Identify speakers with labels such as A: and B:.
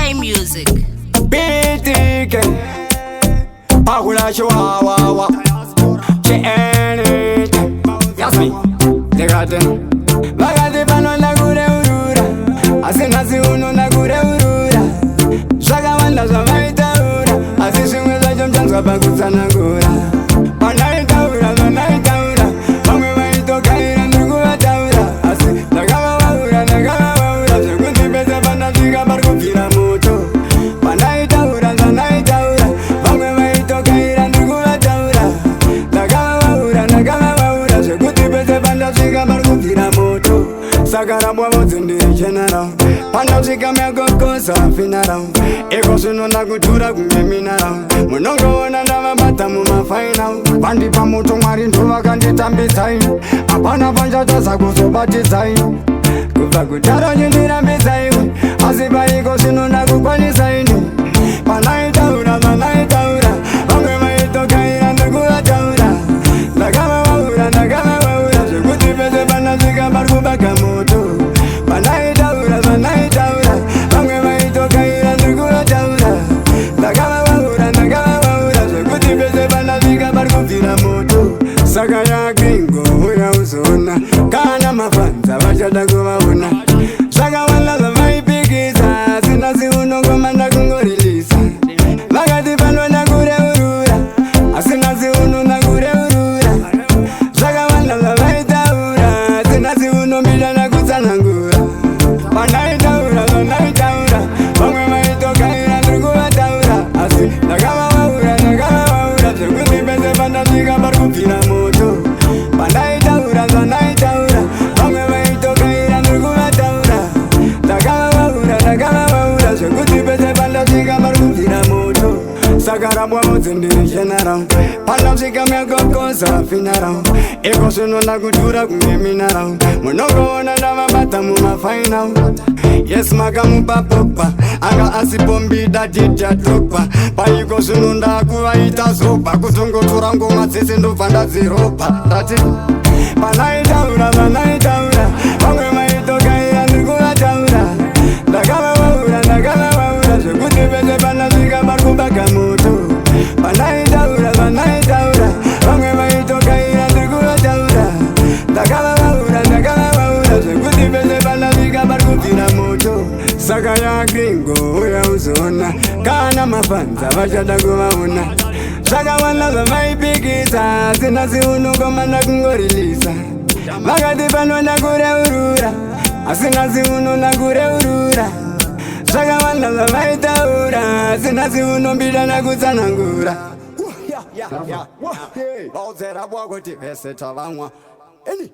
A: K Music.
B: BTK Pagula Chihuahua Chenet Yasmi Legate Bagate pano na gure urura Asinasi uno na gure urura Shaka wanda za maita ura Asisi mweza jomchanzwa pakuta na gura Panaita ura, panaita ura Mangwe maito kaira ndugu wataura Asi nagama waura, nagama waura Sekunti pese panda chiga barku kira moto Panaita ura, panaita ura Mangwe maito kaira ndugu wataura Nagama waura, nagama waura Sekunti pese panda chiga barku kira moto Sakara bwa motundi general Panda usika miago kosa finara Eko sunu na kutura kungeminara Munongo wana ndama bata muma final Pandi pa mutu mwari ntuwa kandita mbisai Apana panja tasa kusobati sai Kufa kutara jindira mbisai Asipa eko sunu na kukwani saini Panaita ura, panaita ura Mangwe maito kaira ndugu wataura Nagama waura, nagama waura Sekuti pese panda sika barku baka moto Panaita ura, panaita ura Mangwe maito kaira ndugu wataura Nagama waura, nagama waura Sekuti pese panda sika barku kira moto Saka ya gringo huya usona Kana mafanza wachata kuwauna Saka wala za maipikiza Sinasi unongo manda kungorilisa Magati pano na kure urura Asinasi unu na kure urura Saka wala za maitaura Sinasi unu mida na kusanangura Panaita ura, panaita ura Mangwe maito kaira ndugu wataura Asi nagama waura, nagama waura Sekuti pese panda sika barku kira moto Panaita ura, panaita ura Mangwe maito kaira ndugu wataura Nagama waura, nagama waura Sekuti pese panda sika barku kira moto Sakara bwa motundiri general Panda sika miago kosa finara Eko sunu na kutura kungeminara Munongo wana ndama bata muma final Yes maga mupapopa Anga asipombi da jidja topa Paiko sunu nda kuwaita sopa Kutungo turango matsisi ndufanda ziropa Tati Panaita ura, panaita ura Mangwe maito kaira ndugu wataura Nagama waura, nagama waura Sekuti pese panda sika barku baka moto Panaita ura, panaita ura Mangwe maito kaira ndugu wataura Nagama waura, nagama waura Sekuti pese panda sika barku kira moto Saka ya gringo huya usona Kana mafanza wachata kuwauna Saka wala za maipikiza Sinasi unungo manda kungorilisa Magati pano na kure urura Asinasi unu na kure urura Saka wala za maitaura Sinasi unu mbida na kusanangura Bauzera bwako tipese talamwa Eni